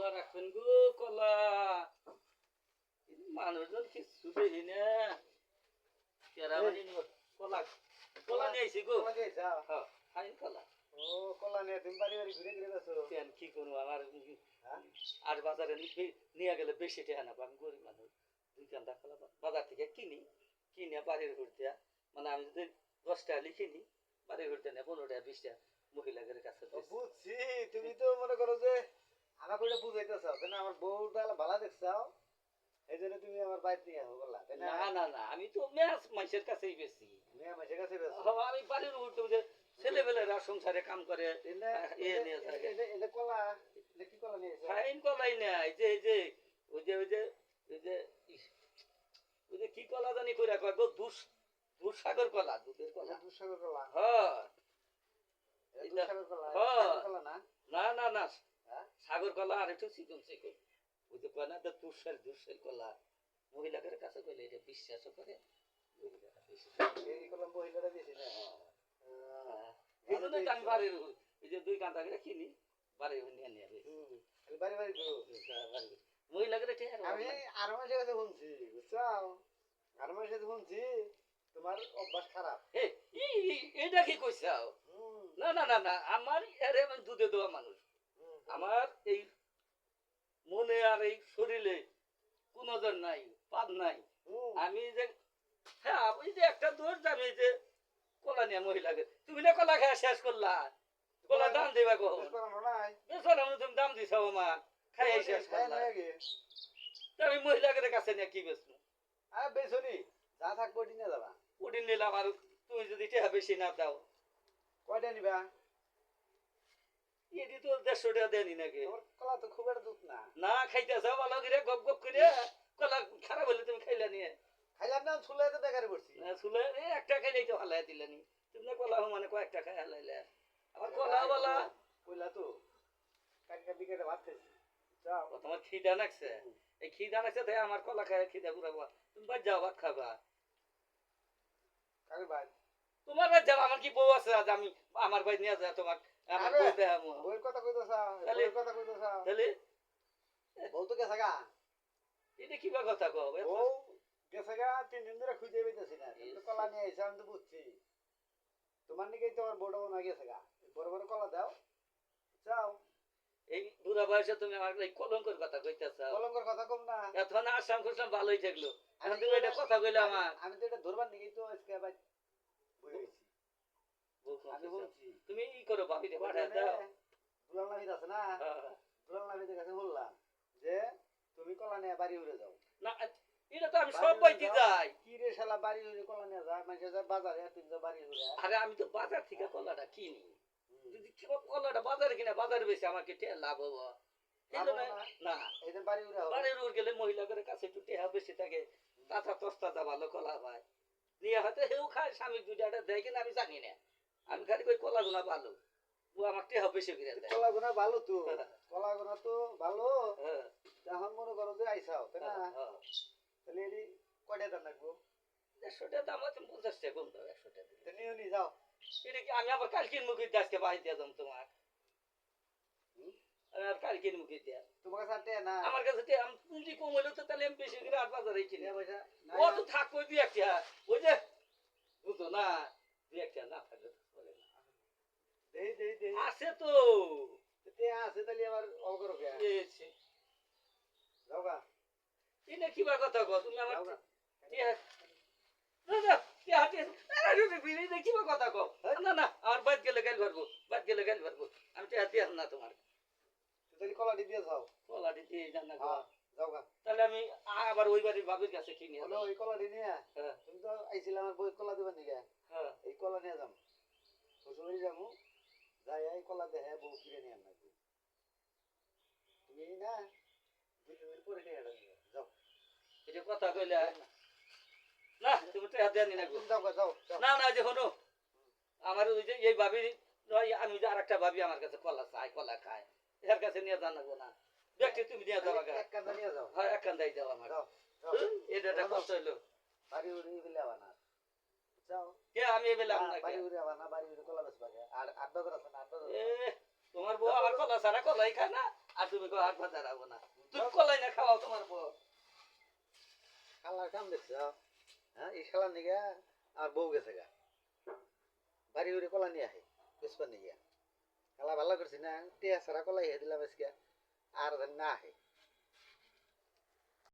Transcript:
কলা রাখবেন গো কলা মানুষজন কিছু দেখি না কলা কলা নিয়ে আইসি গো ফাইন কলা কলা নিয়ে তুমি বাড়ি বাড়ি ঘুরে ঘুরে যাচ্ছ কি করবো আমার আর বাজারে নিয়ে গেলে বেশি টেহা না আমি গরিব মানুষ 2 ঘন্টা কলা বাজার থেকে কিনে বাড়ির ঘুরতে মানে আমি যদি 10 টাকা লিখিনি বাড়ির ঘুরতে না 15 টাকা 20 টাকা মহিলাদের কাছে বুঝছি তুমি তো মনে করো যে আমাকে ওটা বুঝাইতেছ কেন আমার বউটা ভালো দেখছাও এই জন্য তুমি আমার বাইক নিয়ে আসো বললা না না না আমি তো মেয়াস মাইসের কাছেই বেশি মেয়ে মাসের কাছে বেশ আমি বাড়ির উঠতে যে ছেলেবেলেরা সংসারে কাম করে নিয়ে থাকে এটা কলা এটা কি কলা নিয়েছে ফাইন কলাই নাই যে যে ওই যে ওই যে ওই যে ওই যে কি কলা জানি কইরা কয় গো দুধসাগর কলা দুধের কলা দুধসাগর কলা হ্যাঁ দুধসাগর কলা কলা না না না না সাগর কলা আর একটু চিকন চিকন ওই যে কয় না দুধসাগর কলা মহিলাদের কাছে কইলে এটা বিশ্বাস করে এই কলা মহিলারা বেশি না এই জন্য আমি বাড়ির এই যে 2 কাঁটা করে কিনি বাড়ি নিয়ে নিয়ে বাড়ি বাড়ি মহিলাদের আমি আর মাসের কাছে শুনছি বুঝছো আর মাসের শুনছি তোমার অভ্যাস খারাপ এটা কি কইছাও না না না না আমার এরে আমি দুধে দেওয়া মানুষ আমার এই মনে আর এই শরীরে কোনো জন নাই পাদ নাই আমি যে হ্যাঁ ওই যে একটা দোষ আমি যে কলা নিয়ে মহিলাকে তুমি না কলা খাওয়া শেষ করলা কলা দাম দিবা কখন তুমি দাম দিছ আমার খাই শেষ করলা আমি মহিলাদের কাছে নিয়ে কি বেচবো বেসনি যা থাকবো ওটি নিয়ে যাবা ওটি নিলাম আর তুমি যদি টেহা বেশি না দাও কয়টা নিবা এটি তো 150 টাকা দেয়নি নাকি কলা তো খুব একটা দুধ না না খাইতে যাও ভালো করে গপ গপ করে কলা খারাপ হলে তুমি খাইলা নিয়ে খাইলাম না ছুলে তো বেকারে পড়ছি ছুলে একটা খাইলেই তো হালাই দিলানি তুমি না কলা মানে কয়েকটা খাই হালাইলে আমার কলা বলা কইলা তো কালকে বিকেলে ভাত খাইছি তোমার খিদা লাগছে এই খিদা লাগছে তাই আমার কলা খায় খিদা পুরাবো তুমি বাদ যাও ভাত খাবা কাকে ভাই তোমার বাদ যাও আমার কি বউ আছে আজ আমি আমার ভাই নিয়ে যা তোমার আমার বউ দেখামু বউর কথা কইতাছা বউর কথা কইতাছা তাহলে বউ তো গেছে গা এটা কি বা কথা কও বউ গেছে গা 3 দিন ধরে খুঁজে পাইতাছি না তুমি কলা নিয়ে আইছো আমি তো বুঝছি তোমার নিকেই তো আমার বড় না গেছে গা বড় বড় কলা দাও যাও এই বুড়া বয়সে তুমি আমার এই কলঙ্কের কথা কইতাছ কলঙ্কের কথা কম না এখন আসাম খুশাম ভালোই থাকলো এখন তুমি এটা কথা কইলে আমার আমি তো এটা ধরবার নিকেই তো আজকে ভাই বই গেছি আমি বলছি তুমি ই করো ভাবিতে পাঠায় দাও দুলাল নাবিদ আছে না দুলাল নাবিদের কাছে বললাম যে তুমি কলা নিয়ে বাড়ি উড়ে যাও না এটা তো আমি সব পাইতে যাই কি রে শালা বাড়ি উড়ে কলা নিয়ে যায় মানুষের যায় বাজারে তুমি তো বাড়ি উড়ে আরে আমি তো বাজার থেকে কলাটা কিনি যদি কলাটা বাজারে কিনা বাজারে বেশি আমাকে লাভ হবো না এই যে বাড়ি উড়ে বাড়ির উড় গেলে মহিলাদের কাছে একটু টেহা বেশি থাকে তাতা তস্তাটা ভালো কলা পায় নিয়ে হয়তো হেউ খায় স্বামী দুইটা দেয় কিনা আমি জানি না আমি খালি কই কলা গুনা ভালো ও আমার টেহা বেশি করে দেয় কলা গুনা ভালো তো কলা গুনা তো ভালো এখন মনে করো যে আইসাও তাই না তাহলে এটি কয়টা দাম লাগবো 150 টাকা দাম আছে 50 টাকা কম দাও 100 টাকা দিলে নিও নি যাও এটা কি আমি আবার কালকের মুখে আজকে বাড়ি দিয়ে দাম তোমার আর কালকের মুখে দিয়া তোমার কাছে না আমার কাছে আমি পুঁজি কম হইলো তো তাহলে আমি বেশি করে 8 বাজারে কিনে পয়সা ও তো থাকবে দুই একটা ওই যে বুঝো না দুই একটা না থাকলে চলে না দেই আছে তো তে আছে তাহলে আবার অগর কে এসে যাও গা এটা কি বা কথা কও তুমি আমার না না কি হাতে আরে বিড়ি দেখি বা কথা কও না না আর বাদ গেলে গাল ভরবো আমি তো হাতে না তোমার তাহলে কলাটি দিয়ে যাও কলাটি দিয়ে জানা যাও গা তাহলে আমি আবার ওই বাড়ির বাবির কাছে কিনে হলো ওই কলাটি নিয়ে তুমি তো আইছিলা আমার বই কলা দিবা নিগা এই কলা নিয়ে যাম শ্বশুরবাড়ি যাবো যাই এই কলা দেখে বউ কিনে নিয়ে আনবা তুমি না 2 দিন পরে নিয়ে যাও এটা কথা কইলে না তুমি তো হাতে আনি না যাও না না যে হনো আমার ওই যে এই ভাবি আমি যে আরেকটা ভাবি আমার কাছে কলা চাই কলা খায় এর কাছে নিয়ে জানাবো না দেখতে তুমি নিয়ে যাও আগে এক কান্দা নিয়ে যাও হ্যাঁ এক কান্দাই দাও আমার এটা কষ্ট হইলো বাড়ি উড়ে গেলে আবার না যাও কে আমি এবেলা না বাড়ি উড়ে আবার না বাড়ি উড়ে কলা বেশ বাগে আর 8 বাজার আছে না 8 বাজার তোমার বউ আমার কলা ছাড়া কলাই খায় না আর তুমি কো হাট বাজার আবো না তুমি কলাই না খাওয়াও তোমার বউ শালার কাম দেখছ হ্যাঁ এই শালার নিগা আর বউ গেছে গা বাড়ি উড়ে কলা নিয়ে আহে বেসপার নিগা শালা ভালো করছি না টিয়া সারা কলাই হে দিলাম আজকে আর যেন না আহে